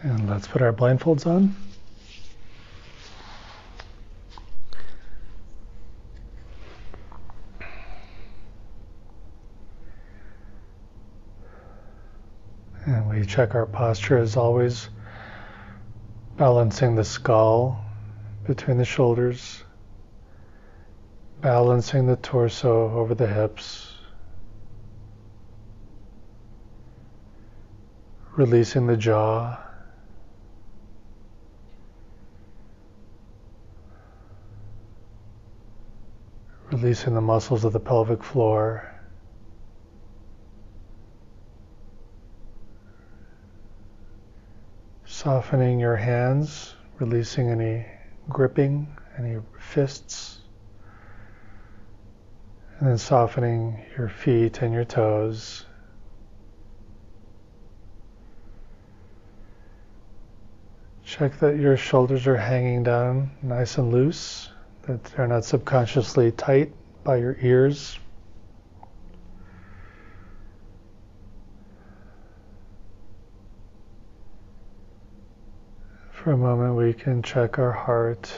And let's put our blindfolds on. And we check our posture as always, balancing the skull between the shoulders, balancing the torso over the hips, releasing the jaw, releasing the muscles of the pelvic floor, softening your hands, releasing any gripping, any fists, and then softening your feet and your toes. Check that your shoulders are hanging down nice and loose, that they're not subconsciously tight by your ears. For a moment we can check our heart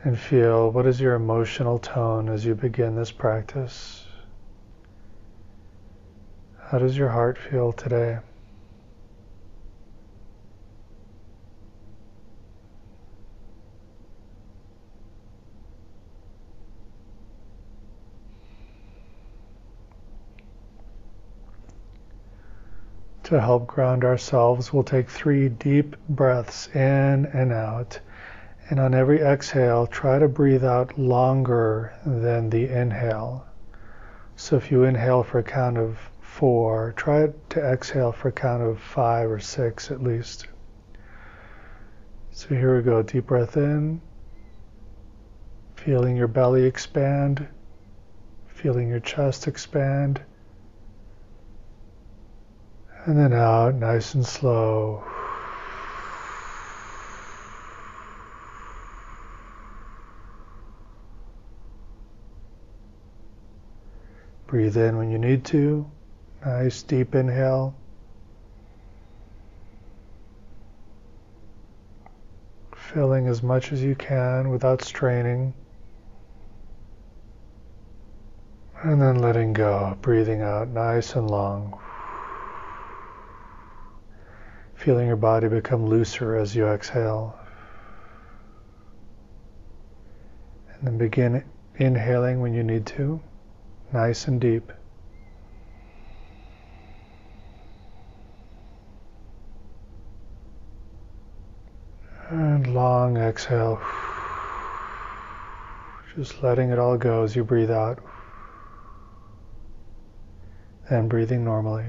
and feel what is your emotional tone as you begin this practice. How does your heart feel today? To help ground ourselves, we'll take 3 deep breaths in and out. And on every exhale, try to breathe out longer than the inhale. So if you inhale for a count of 4, try to exhale for a count of 5 or 6 at least. So here we go, deep breath in, feeling your belly expand, feeling your chest expand. And then out, nice and slow. Breathe in when you need to. Nice deep inhale. Filling as much as you can without straining. And then letting go, breathing out nice and long. Feeling your body become looser as you exhale. And then begin inhaling when you need to, nice and deep. And long exhale. Just letting it all go as you breathe out. And breathing normally.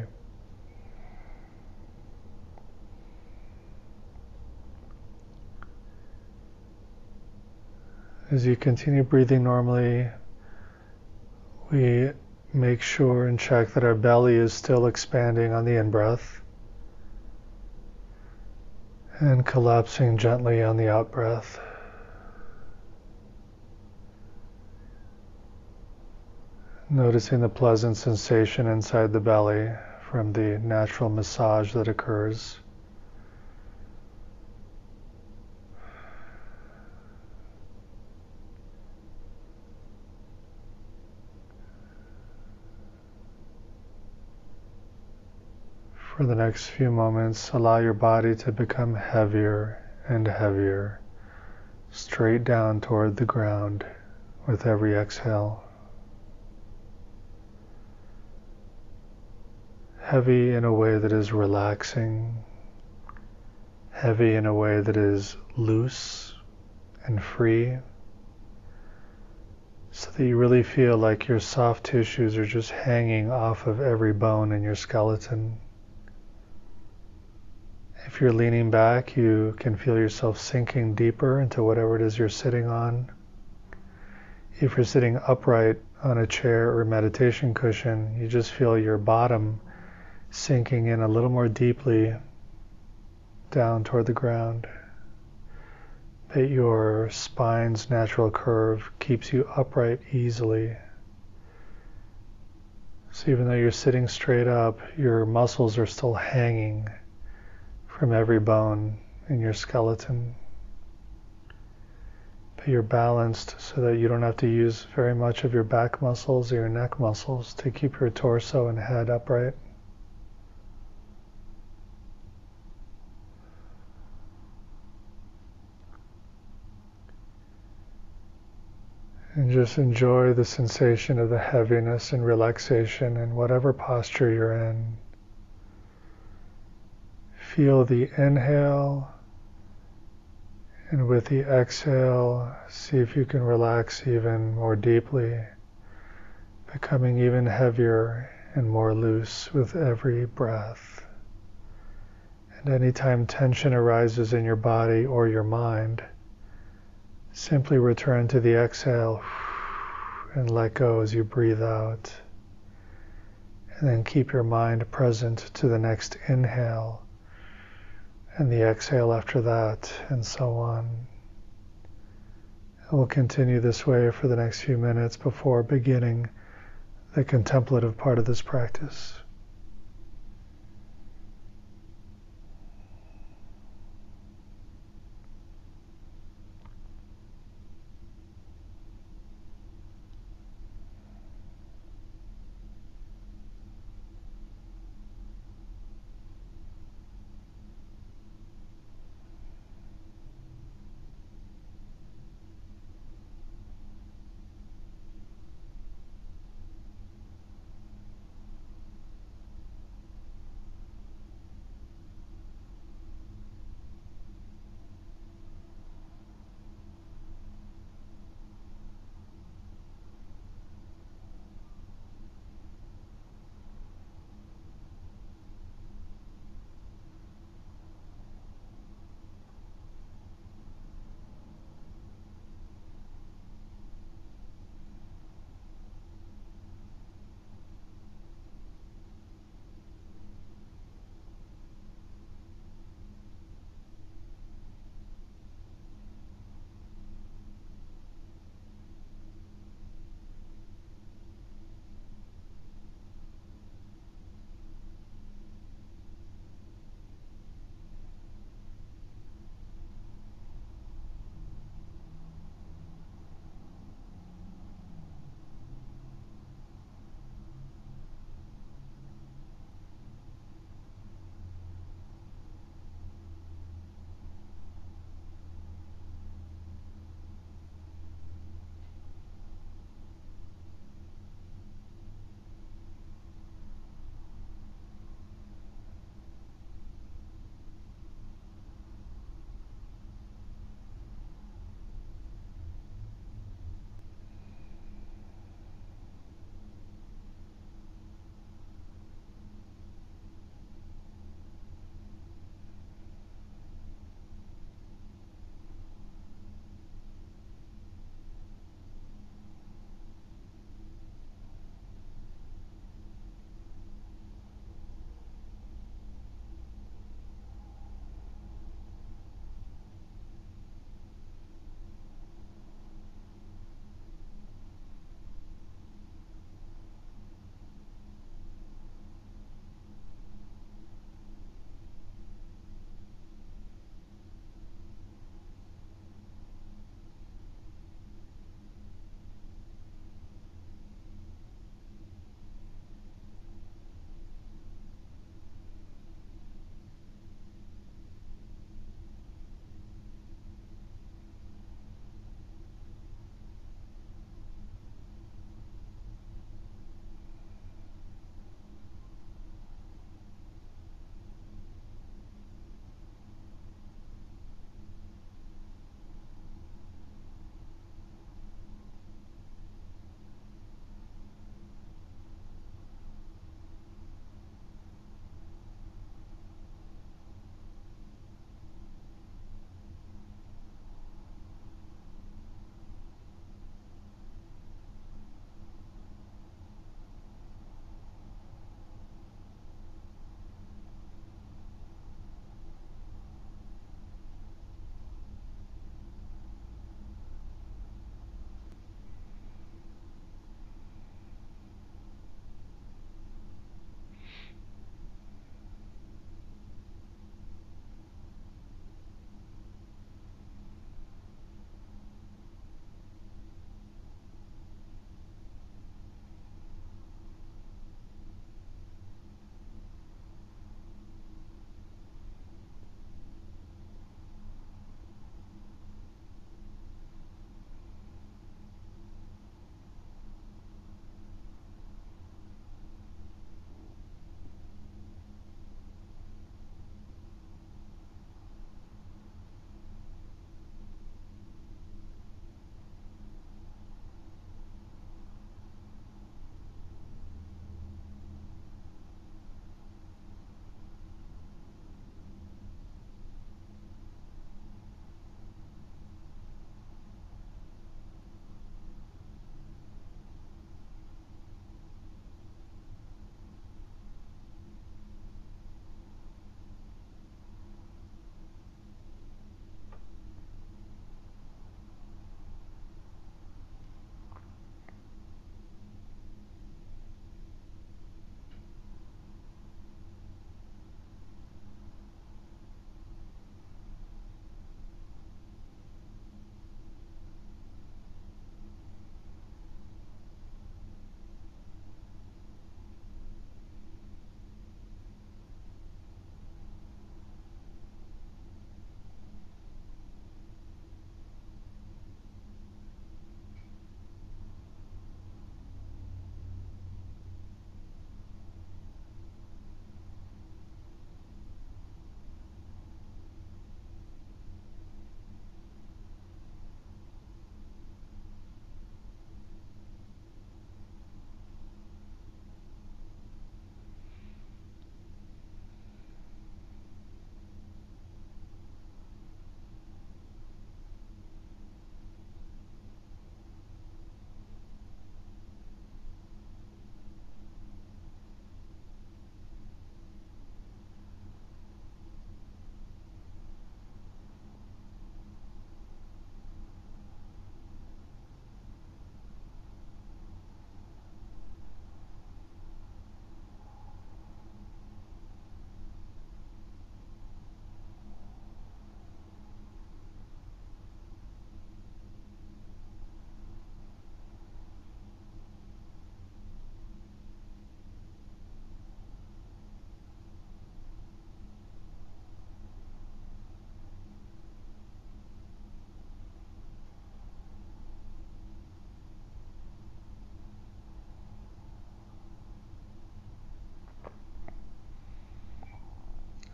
As you continue breathing normally, we make sure and check that our belly is still expanding on the in-breath and collapsing gently on the out-breath. Noticing the pleasant sensation inside the belly from the natural massage that occurs. For the next few moments, allow your body to become heavier and heavier, straight down toward the ground with every exhale. Heavy in a way that is relaxing, heavy in a way that is loose and free, so that you really feel like your soft tissues are just hanging off of every bone in your skeleton. If you're leaning back, you can feel yourself sinking deeper into whatever it is you're sitting on. If you're sitting upright on a chair or meditation cushion, you just feel your bottom sinking in a little more deeply down toward the ground. That your spine's natural curve keeps you upright easily. So even though you're sitting straight up, your muscles are still hanging from every bone in your skeleton. But you're balanced so that you don't have to use very much of your back muscles or your neck muscles to keep your torso and head upright. And just enjoy the sensation of the heaviness and relaxation in whatever posture you're in. Feel the inhale, and with the exhale, see if you can relax even more deeply, becoming even heavier and more loose with every breath. And anytime tension arises in your body or your mind, simply return to the exhale and let go as you breathe out. And then keep your mind present to the next inhale and the exhale after that, and so on. And we'll continue this way for the next few minutes before beginning the contemplative part of this practice.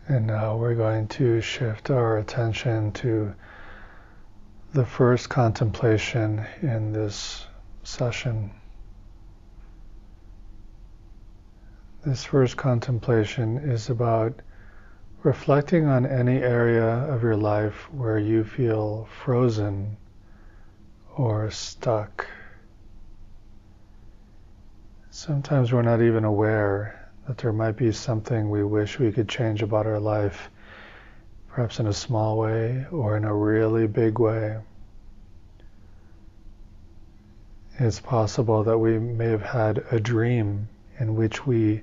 And now we're going to shift our attention to the first contemplation in this session. This first contemplation is about reflecting on any area of your life where you feel frozen or stuck. Sometimes we're not even aware that there might be something we wish we could change about our life, perhaps in a small way or in a really big way. It's possible that we may have had a dream in which we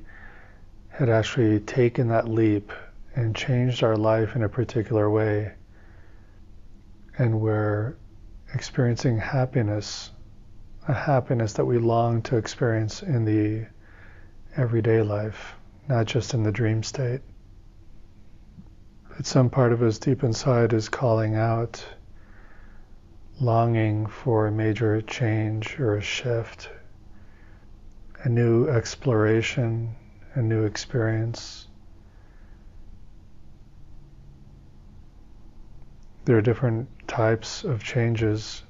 had actually taken that leap and changed our life in a particular way, and we're experiencing happiness, a happiness that we long to experience in the everyday life, not just in the dream state. But some part of us deep inside is calling out, longing for a major change or a shift, a new exploration, a new experience. There are different types of changes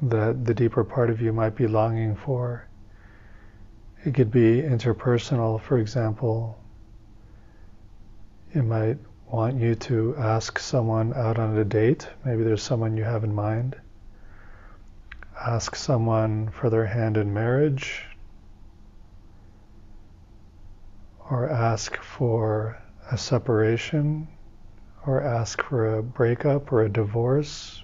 that the deeper part of you might be longing for. It could be interpersonal, for example. It might want you to ask someone out on a date. Maybe there's someone you have in mind. Ask someone for their hand in marriage. Or ask for a separation, or ask for a breakup or a divorce.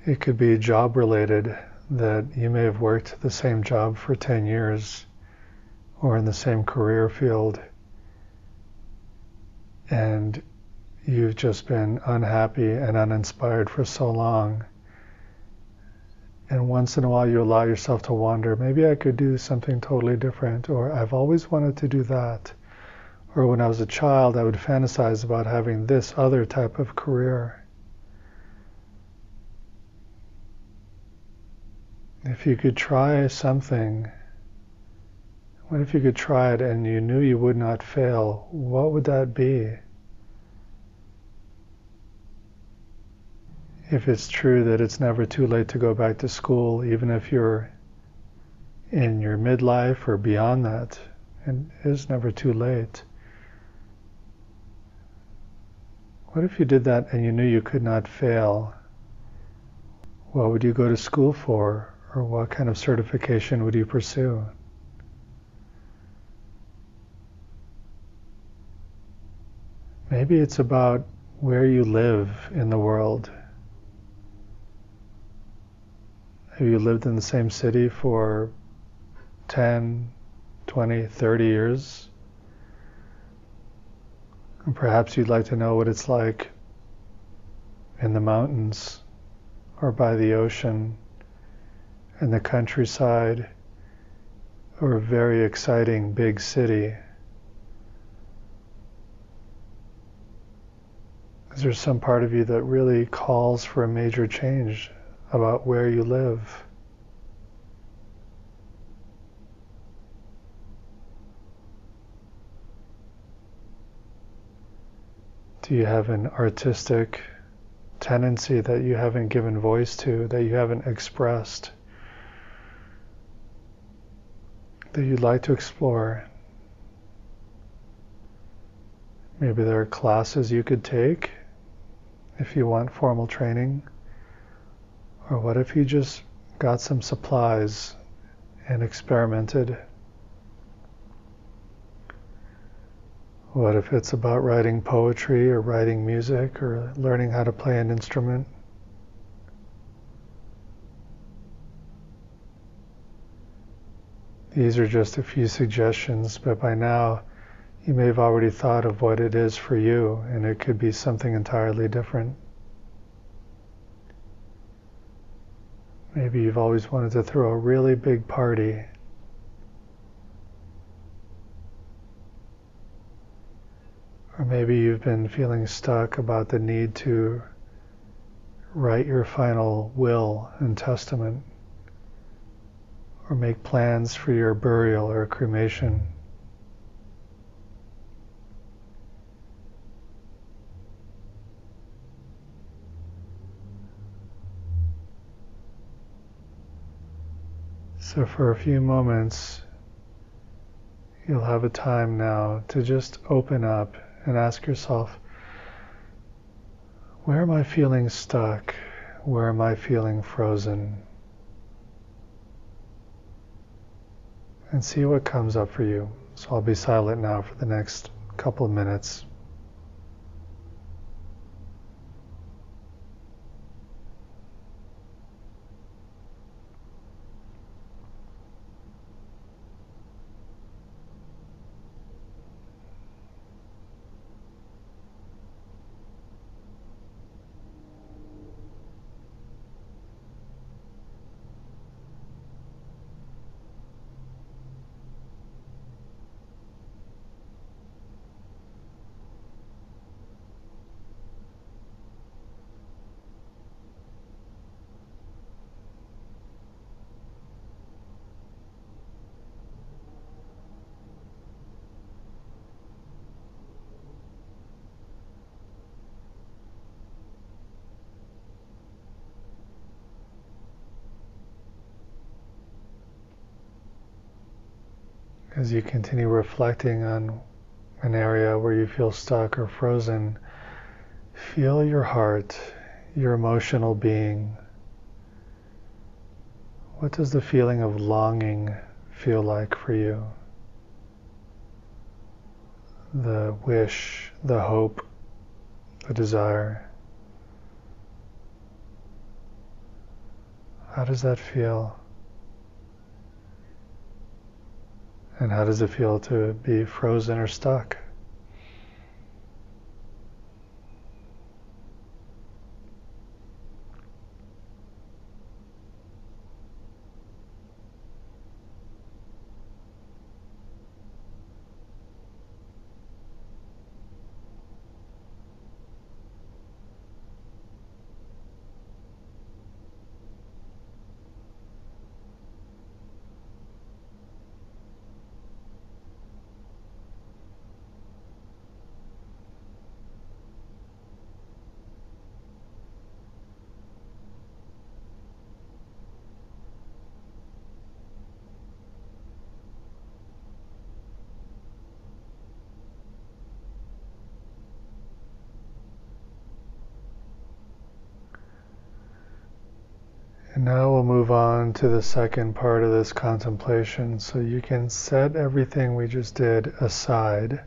It could be job related, that you may have worked the same job for 10 years or in the same career field, and you've just been unhappy and uninspired for so long. And once in a while you allow yourself to wonder, maybe I could do something totally different, or I've always wanted to do that. Or when I was a child, I would fantasize about having this other type of career. If you could try something, what if you could try it and you knew you would not fail? What would that be? If it's true that it's never too late to go back to school, even if you're in your midlife or beyond that, and it is never too late. What if you did that and you knew you could not fail? What would you go to school for, or what kind of certification would you pursue? Maybe it's about where you live in the world. Have you lived in the same city for 10, 20, 30 years? And perhaps you'd like to know what it's like in the mountains or by the ocean, in the countryside, or a very exciting big city. Is there some part of you that really calls for a major change about where you live? Do you have an artistic tendency that you haven't given voice to, that you haven't expressed, that you'd like to explore? Maybe there are classes you could take if you want formal training. Or what if you just got some supplies and experimented? What if it's about writing poetry or writing music or learning how to play an instrument? These are just a few suggestions, but by now you may have already thought of what it is for you, and it could be something entirely different. Maybe you've always wanted to throw a really big party. Or maybe you've been feeling stuck about the need to write your final will and testament. or make plans for your burial or cremation. So for a few moments, you'll have a time now to just open up and ask yourself, where am I feeling stuck? Where am I feeling frozen? And see what comes up for you. So I'll be silent now for the next couple of minutes. As you continue reflecting on an area where you feel stuck or frozen, feel your heart, your emotional being. What does the feeling of longing feel like for you? The wish, the hope, the desire. How does that feel? And how does it feel to be frozen or stuck? And now we'll move on to the second part of this contemplation. So you can set everything we just did aside.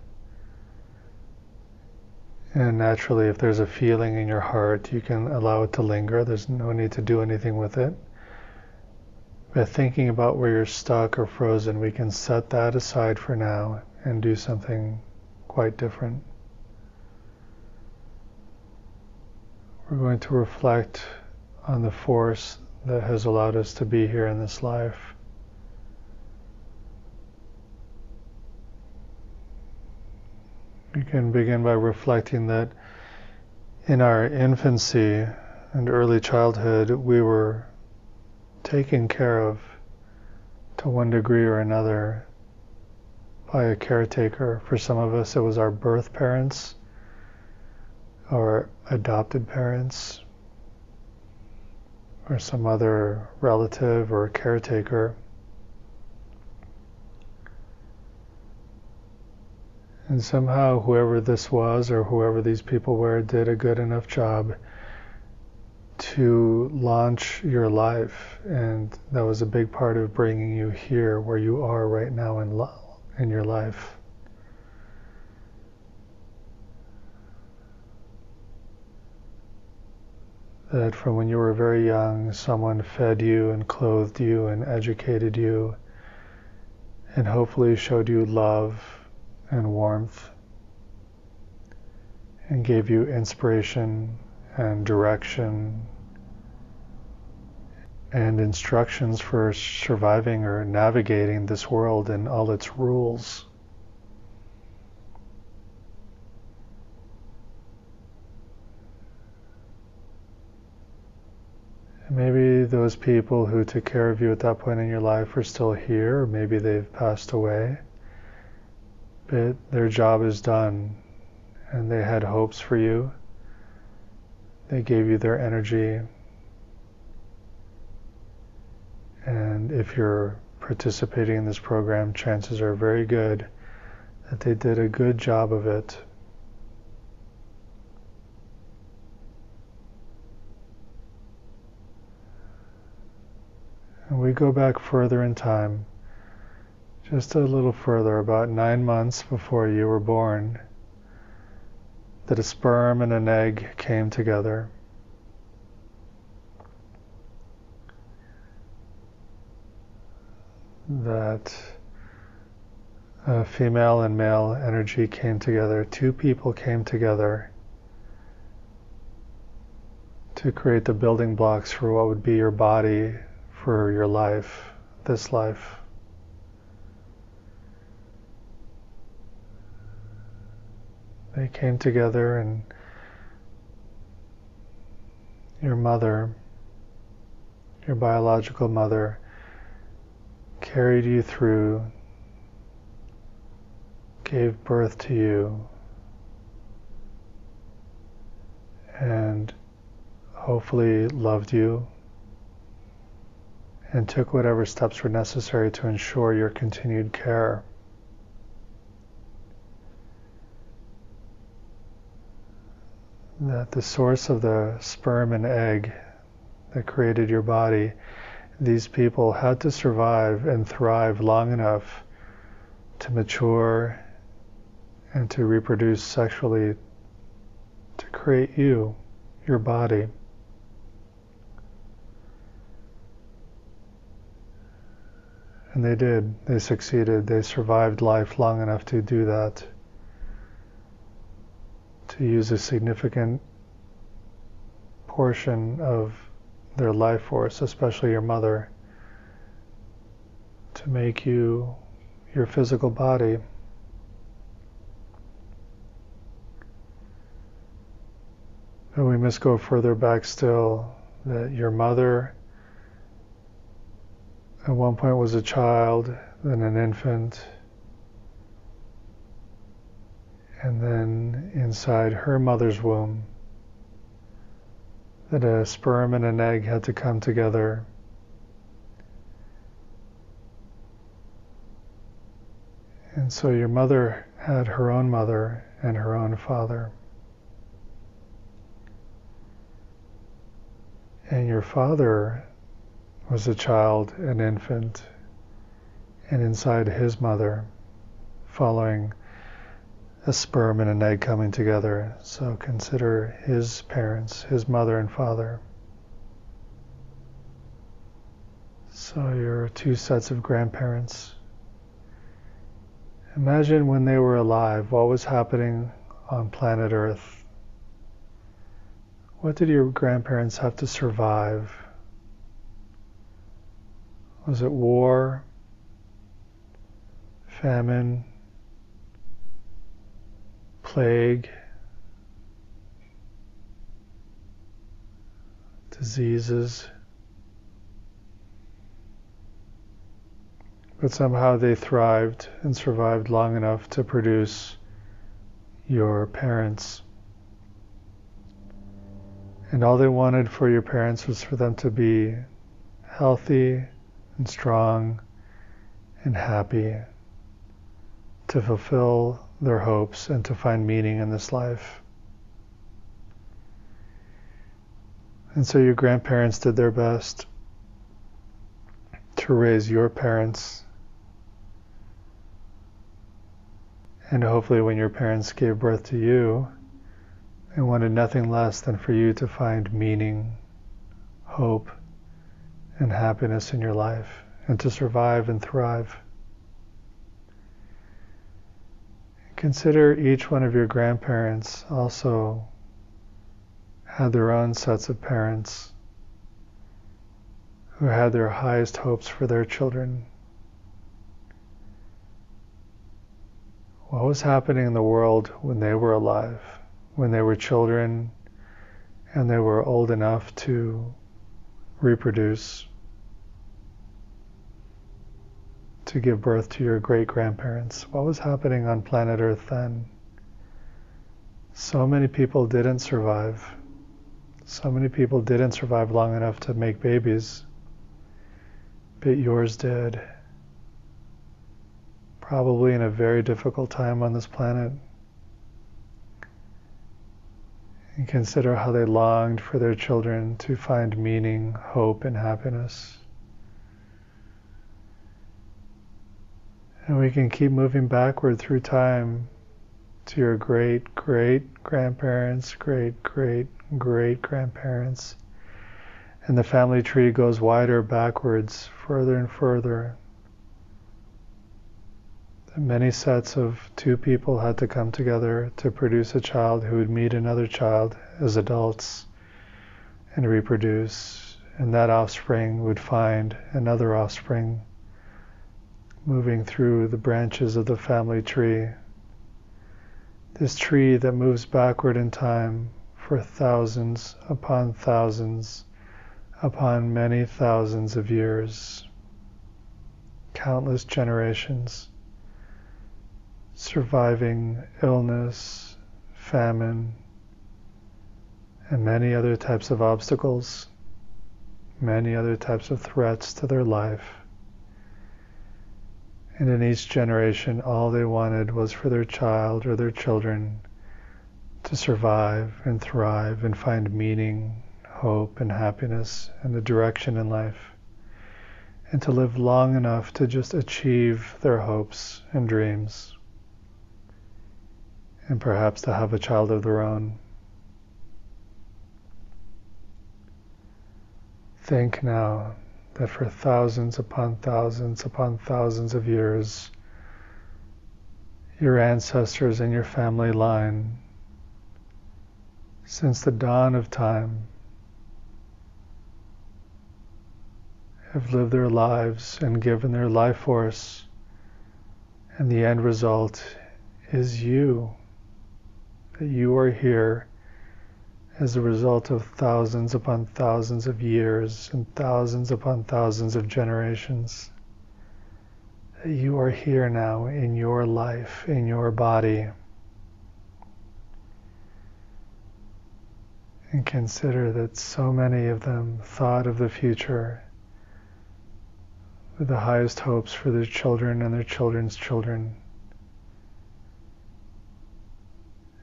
And naturally, if there's a feeling in your heart, you can allow it to linger. There's no need to do anything with it. But thinking about where you're stuck or frozen, we can set that aside for now and do something quite different. We're going to reflect on the force that has allowed us to be here in this life. You can begin by reflecting that in our infancy and early childhood, we were taken care of to one degree or another by a caretaker. For some of us, it was our birth parents or adopted parents, or some other relative or caretaker. And somehow whoever this was or whoever these people were did a good enough job to launch your life, and that was a big part of bringing you here where you are right now in your life. That from when you were very young, someone fed you and clothed you and educated you and hopefully showed you love and warmth and gave you inspiration and direction and instructions for surviving or navigating this world and all its rules. Maybe maybe those people who took care of you at that point in your life are still here, or maybe they've passed away. But their job is done, and they had hopes for you. They gave you their energy. And if you're participating in this program, chances are very good that they did a good job of it. And we go back further in time, just a little further, about 9 months before you were born, that a sperm and an egg came together. That female and male energy came together. Two people came together to create the building blocks for what would be your body for your life, this life. They came together, and your mother, your biological mother, carried you through, gave birth to you, and hopefully loved you, and took whatever steps were necessary to ensure your continued care. That the source of the sperm and egg that created your body, these people had to survive and thrive long enough to mature and to reproduce sexually to create you, your body. And they did. They succeeded. They survived life long enough to do that, to use a significant portion of their life force, especially your mother, to make you your physical body. But we must go further back still, that your mother at one point was a child, then an infant, and then inside her mother's womb, that a sperm and an egg had to come together. And so your mother had her own mother and her own father. And your father was a child, an infant, and inside his mother, following a sperm and an egg coming together. So consider his parents, his mother and father. So your two sets of grandparents. Imagine when they were alive, what was happening on planet Earth? What did your grandparents have to survive? Was it war, famine, plague, diseases? But somehow they thrived and survived long enough to produce your parents. And all they wanted for your parents was for them to be healthy and strong and happy, to fulfill their hopes and to find meaning in this life. And so your grandparents did their best to raise your parents. And hopefully when your parents gave birth to you, they wanted nothing less than for you to find meaning, hope, and happiness in your life, and to survive and thrive. Consider each one of your grandparents also had their own sets of parents who had their highest hopes for their children. What was happening in the world when they were alive, when they were children and they were old enough to reproduce, to give birth to your great-grandparents. What was happening on planet Earth then? So many people didn't survive. So many people didn't survive long enough to make babies, but yours did. Probably in a very difficult time on this planet. And consider how they longed for their children to find meaning, hope, and happiness. And we can keep moving backward through time to your great-great-grandparents, great-great-great-grandparents. And the family tree goes wider backwards, further and further. And many sets of two people had to come together to produce a child who would meet another child as adults and reproduce. And that offspring would find another offspring, moving through the branches of the family tree. This tree that moves backward in time for thousands upon many thousands of years, countless generations, surviving illness, famine, and many other types of obstacles, many other types of threats to their life. And in each generation, all they wanted was for their child or their children to survive and thrive and find meaning, hope, and happiness and a direction in life, and to live long enough to just achieve their hopes and dreams, and perhaps to have a child of their own. Think now that for thousands upon thousands of years, your ancestors and your family line, since the dawn of time, have lived their lives and given their life force, and the end result is you, that you are here as a result of thousands upon thousands of years and thousands upon thousands of generations. You are here now in your life, in your body. And consider that so many of them thought of the future with the highest hopes for their children and their children's children.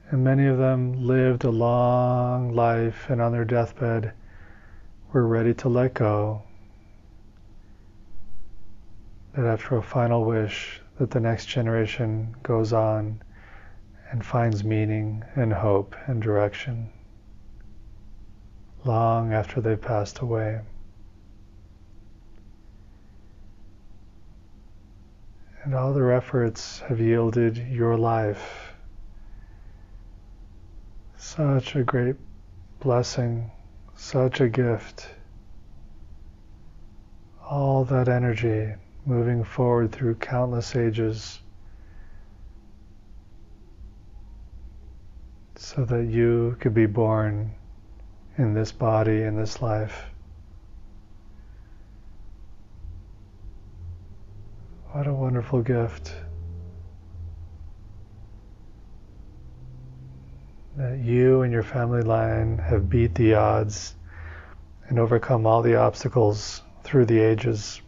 And many of them lived a long life, and on their deathbed were ready to let go. That after a final wish, that the next generation goes on and finds meaning and hope and direction, long after they've passed away. And all their efforts have yielded your life. Such a great blessing, such a gift. All that energy moving forward through countless ages so that you could be born in this body, in this life. What a wonderful gift. That you and your family line have beat the odds and overcome all the obstacles through the ages.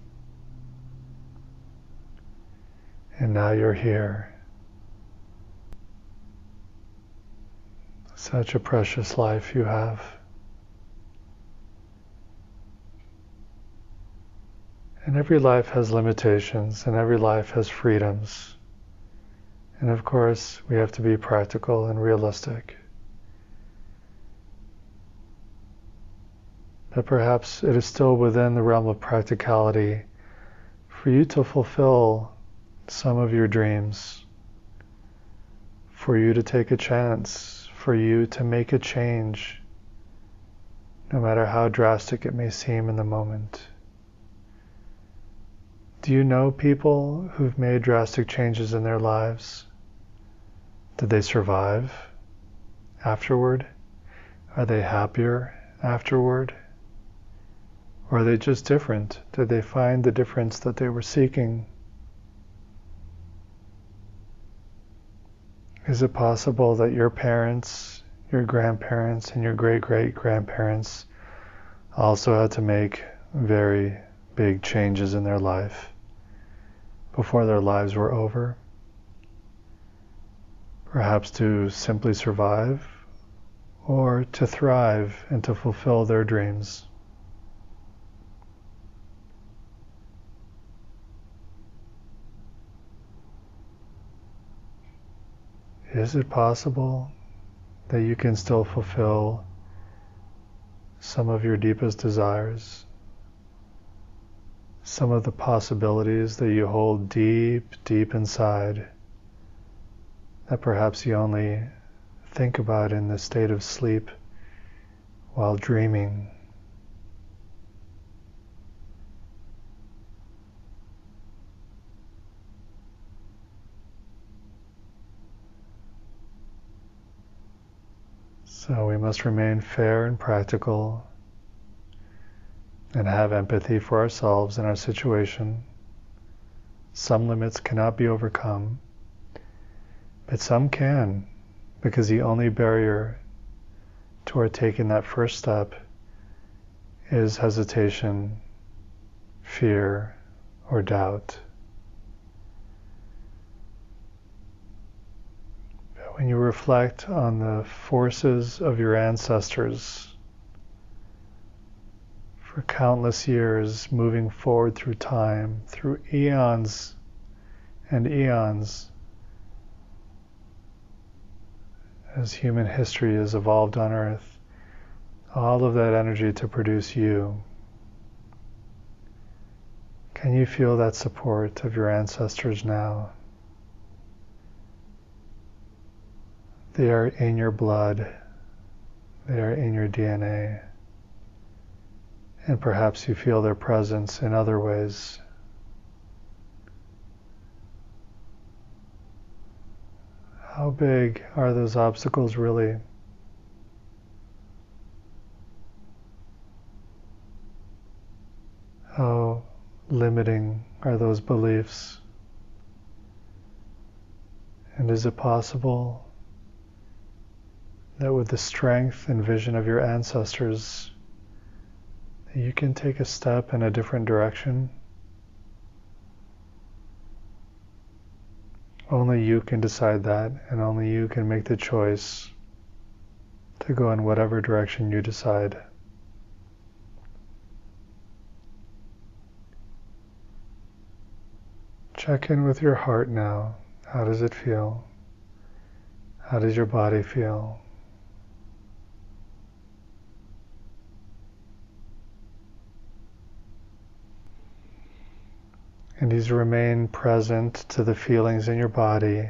And now you're here. Such a precious life you have. And every life has limitations, and every life has freedoms. And of course, we have to be practical and realistic. But perhaps it is still within the realm of practicality for you to fulfill some of your dreams, for you to take a chance, for you to make a change, no matter how drastic it may seem in the moment. Do you know people who've made drastic changes in their lives? Did they survive afterward? Are they happier afterward? Or are they just different? Did they find the difference that they were seeking? Is it possible that your parents, your grandparents, and your great-great-grandparents also had to make very big changes in their life before their lives were over? Perhaps to simply survive, or to thrive and to fulfill their dreams. Is it possible that you can still fulfill some of your deepest desires, some of the possibilities that you hold deep, deep inside, that perhaps you only think about in the state of sleep while dreaming? So we must remain fair and practical and have empathy for ourselves and our situation. Some limits cannot be overcome, but some can, because the only barrier toward taking that first step is hesitation, fear, or doubt. When you reflect on the forces of your ancestors for countless years, moving forward through time, through eons and eons, as human history has evolved on Earth, all of that energy to produce you. Can you feel that support of your ancestors now? They are in your blood, they are in your DNA, and perhaps you feel their presence in other ways. How big are those obstacles really? How limiting are those beliefs? And is it possible that with the strength and vision of your ancestors, you can take a step in a different direction? Only you can decide that, and only you can make the choice to go in whatever direction you decide. Check in with your heart now. How does it feel? How does your body feel? And as you remain present to the feelings in your body,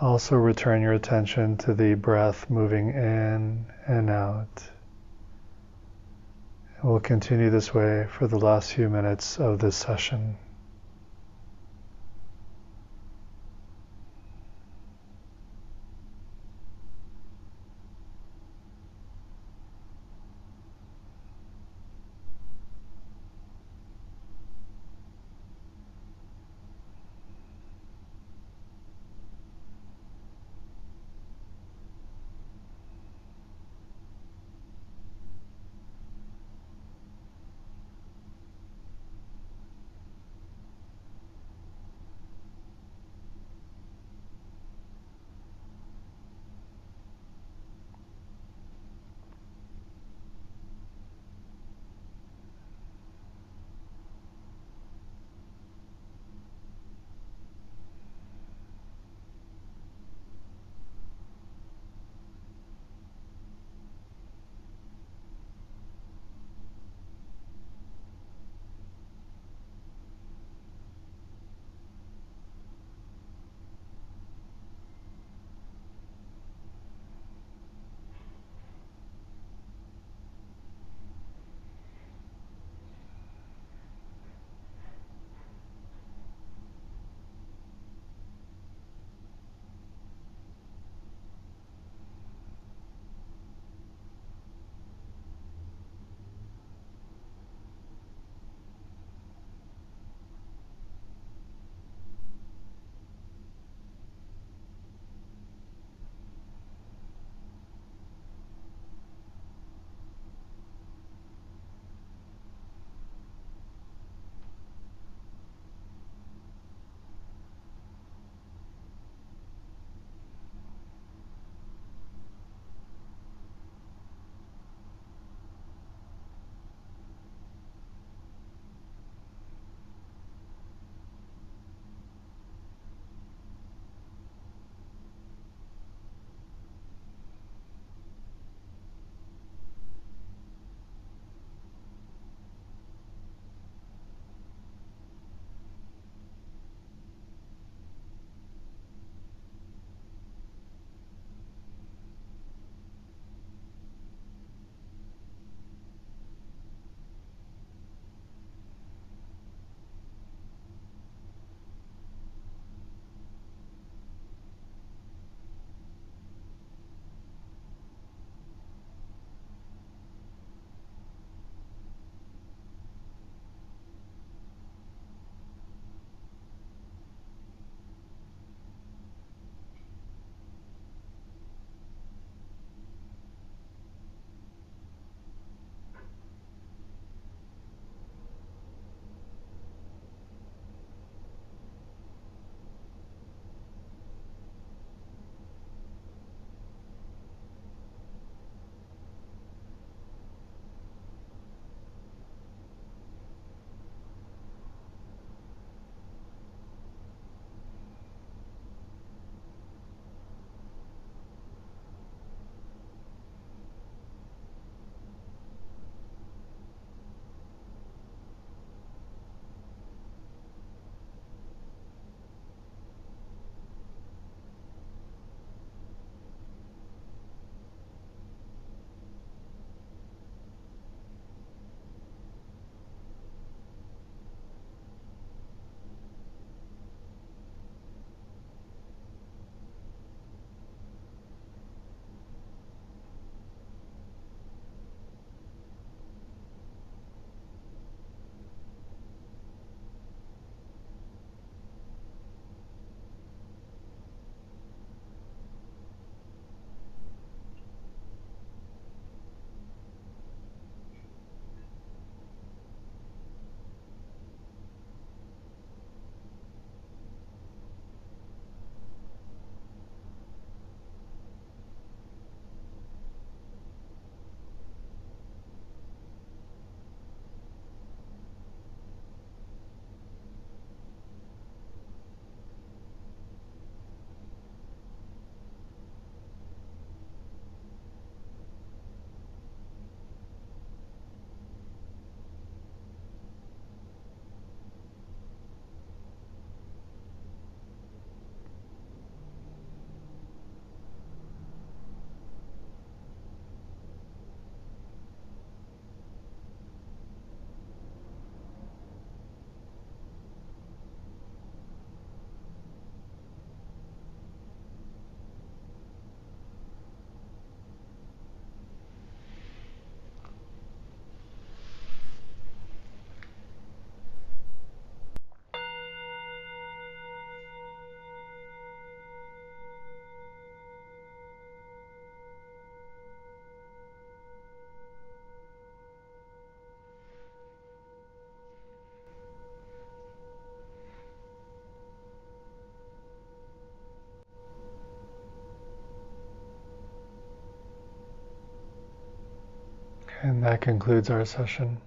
also return your attention to the breath moving in and out. And we'll continue this way for the last few minutes of this session. And that concludes our session.